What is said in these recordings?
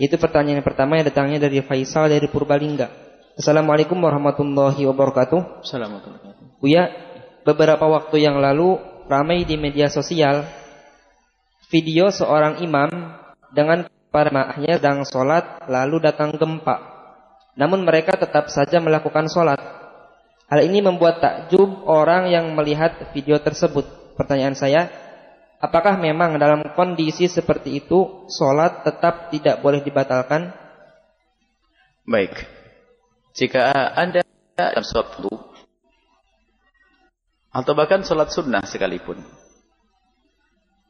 Itu pertanyaan yang pertama yang datangnya dari Faisal dari Purbalingga. Assalamualaikum warahmatullahi wabarakatuh. Assalamualaikum. Buya, beberapa waktu yang lalu ramai di media sosial video seorang imam dengan para jamaahnya sedang sholat lalu datang gempa. Namun mereka tetap saja melakukan sholat. Hal ini membuat takjub orang yang melihat video tersebut. Pertanyaan saya, apakah memang dalam kondisi seperti itu sholat tetap tidak boleh dibatalkan? Baik. Jika Anda dalam sholat fardu atau bahkan sholat sunnah sekalipun,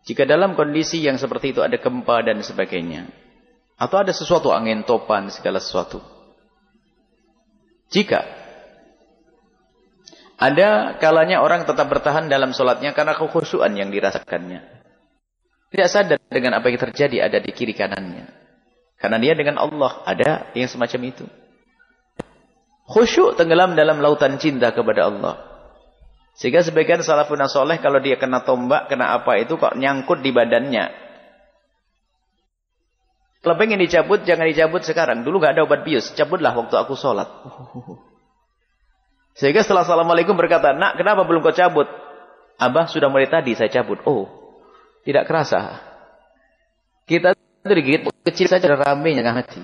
jika dalam kondisi yang seperti itu ada gempa dan sebagainya, atau ada sesuatu angin topan segala sesuatu, jika ada kalanya orang tetap bertahan dalam sholatnya karena kekhusyuan yang dirasakannya, tidak sadar dengan apa yang terjadi ada di kiri kanannya, karena dia dengan Allah ada yang semacam itu. Khusyuk tenggelam dalam lautan cinta kepada Allah. Sehingga sebagian salafun saleh kalau dia kena tombak, kena apa itu kok nyangkut di badannya. Kalau pengen dicabut, jangan dicabut sekarang. Dulu gak ada obat bius, cabutlah waktu aku sholat. Sehingga setelah assalamualaikum berkata, nak kenapa belum kau cabut? Abah sudah mulai tadi saya cabut. Oh, tidak kerasa. Kita itu digigit kecil saja ramainya hati.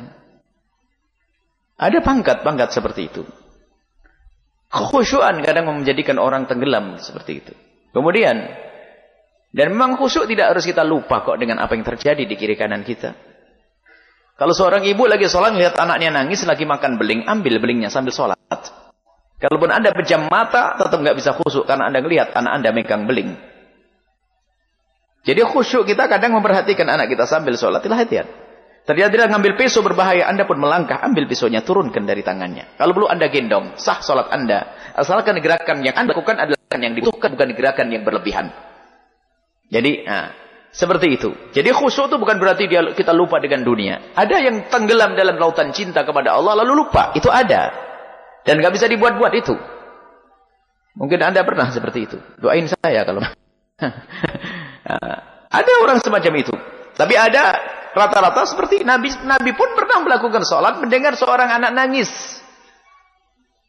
Ada pangkat-pangkat seperti itu. Kekhusyuan kadang menjadikan orang tenggelam seperti itu. Kemudian, dan memang khusyuk tidak harus kita lupa kok dengan apa yang terjadi di kiri kanan kita. Kalau seorang ibu lagi sholat, lihat anaknya nangis, lagi makan beling, ambil belingnya sambil sholat. Kalaupun Anda pejam mata, tetap nggak bisa khusyuk karena Anda melihat anak Anda megang beling. Jadi khusyuk kita kadang memperhatikan anak kita sambil sholat, hati-hati. Ternyata dia ngambil pisau berbahaya, Anda pun melangkah, ambil pisaunya, turunkan dari tangannya. Kalau perlu Anda gendong, sah sholat Anda. Asalkan gerakan yang Anda lakukan adalah yang dibutuhkan, bukan gerakan yang berlebihan. Jadi, seperti itu. Jadi khusyuk itu bukan berarti kita lupa dengan dunia. Ada yang tenggelam dalam lautan cinta kepada Allah, lalu lupa. Itu ada. Dan gak bisa dibuat-buat itu. Mungkin Anda pernah seperti itu. Doain saya kalau... Ada orang semacam itu. Tapi ada rata-rata seperti Nabi pun pernah melakukan sholat mendengar seorang anak nangis.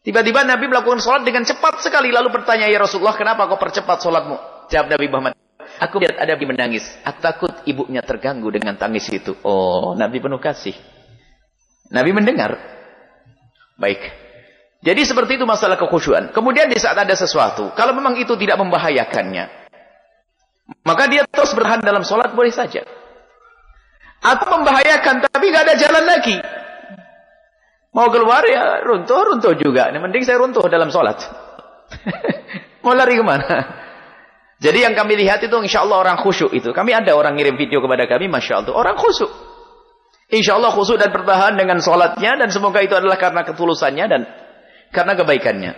Tiba-tiba Nabi melakukan sholat dengan cepat sekali. Lalu bertanya, ya Rasulullah, kenapa kau percepat sholatmu? Jawab Nabi Muhammad, aku lihat ada ibu menangis. Aku takut ibunya terganggu dengan tangis itu. Oh, Nabi penuh kasih. Nabi mendengar. Baik. Jadi seperti itu masalah kekhusyuan. Kemudian di saat ada sesuatu, kalau memang itu tidak membahayakannya, maka dia terus bertahan dalam sholat boleh saja. Atau membahayakan tapi gak ada jalan lagi. Mau keluar ya runtuh juga. Mending saya runtuh dalam sholat. Mau lari kemana? Jadi yang kami lihat itu insya Allah orang khusyuk itu. Kami ada orang ngirim video kepada kami, Masya Allah. Orang khusyuk. Insya Allah khusyuk dan bertahan dengan sholatnya. Dan semoga itu adalah karena ketulusannya dan karena kebaikannya.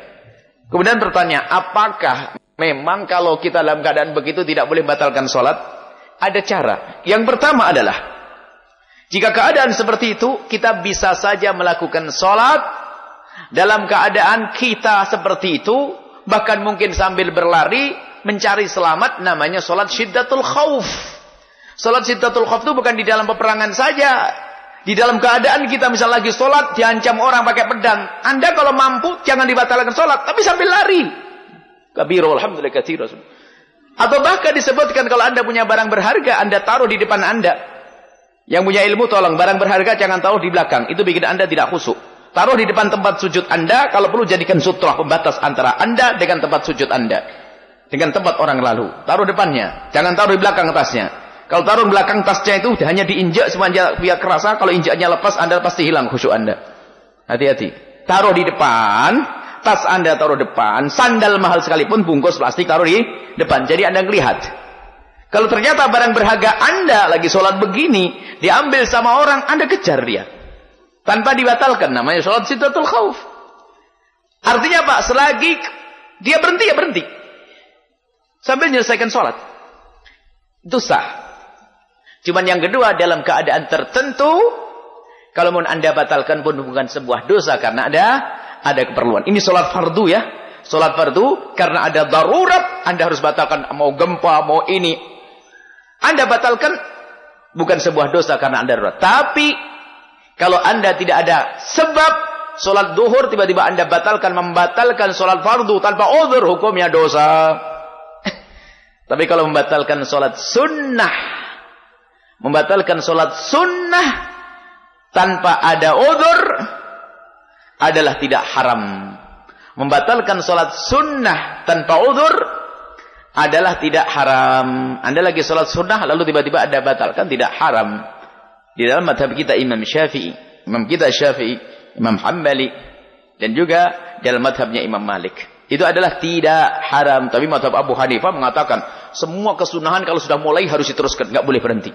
Kemudian bertanya, apakah memang kalau kita dalam keadaan begitu tidak boleh batalkan sholat? Ada cara. Yang pertama adalah, jika keadaan seperti itu, kita bisa saja melakukan sholat dalam keadaan kita seperti itu, bahkan mungkin sambil berlari, mencari selamat, namanya sholat syiddatul khauf. Sholat syiddatul khauf itu bukan di dalam peperangan saja. Di dalam keadaan kita misal lagi sholat, diancam orang pakai pedang. Anda kalau mampu, jangan dibatalkan sholat, tapi sambil lari. Kabiru, alhamdulillah katsira. Atau bahkan disebutkan kalau Anda punya barang berharga, Anda taruh di depan Anda. Yang punya ilmu tolong, barang berharga jangan taruh di belakang. Itu bikin Anda tidak khusyuk. Taruh di depan tempat sujud Anda, kalau perlu jadikan sutrah pembatas antara Anda dengan tempat sujud Anda. Dengan tempat orang lalu. Taruh depannya, jangan taruh di belakang tasnya. Kalau taruh di belakang tasnya itu hanya diinjak semuanya biar kerasa, kalau injaknya lepas Anda pasti hilang khusyuk Anda. Hati-hati. Taruh di depan, tas Anda taruh depan, sandal mahal sekalipun bungkus plastik taruh di depan. Jadi Anda melihat. Kalau ternyata barang berharga Anda lagi sholat begini, diambil sama orang, Anda kejar dia. Tanpa dibatalkan, namanya sholat syiddatul khauf. Artinya Pak, selagi dia berhenti, ya berhenti. Sambil menyelesaikan sholat. Itu sah. Cuman yang kedua, dalam keadaan tertentu, kalau mau Anda batalkan pun bukan sebuah dosa, karena ada keperluan. Ini sholat fardu ya. Sholat fardu, karena ada darurat, Anda harus batalkan, mau gempa, mau ini. Anda batalkan bukan sebuah dosa karena Anda darurat. Tapi Kalau Anda tidak ada sebab sholat duhur, tiba-tiba Anda membatalkan sholat fardu tanpa uzur, hukumnya dosa. Tapi kalau membatalkan sholat sunnah tanpa ada uzur adalah tidak haram. Membatalkan sholat sunnah tanpa uzur adalah tidak haram. Anda lagi sholat sunnah lalu tiba-tiba Anda batalkan, tidak haram. Di dalam madhab kita Imam Syafi'i, Imam Hanbali, dan juga dalam madhabnya Imam Malik, itu adalah tidak haram. Tapi madhab Abu Hanifah mengatakan semua kesunahan kalau sudah mulai harus diteruskan, nggak boleh berhenti.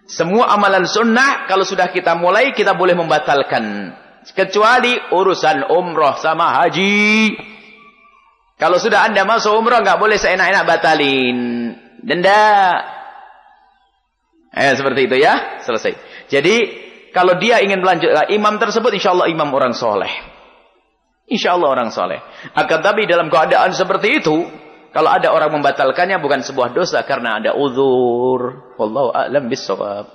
Semua amalan sunnah kalau sudah kita mulai, kita boleh membatalkan, kecuali urusan umroh sama haji. Kalau sudah Anda masuk umroh, nggak boleh seenak-enak batalin, denda. Seperti itu ya, selesai. Jadi kalau dia ingin melanjutkan, imam tersebut insya Allah imam orang soleh. Insya Allah orang soleh. Akan tapi dalam keadaan seperti itu, kalau ada orang membatalkannya bukan sebuah dosa karena ada uzur. Wallahu a'lam bissawab.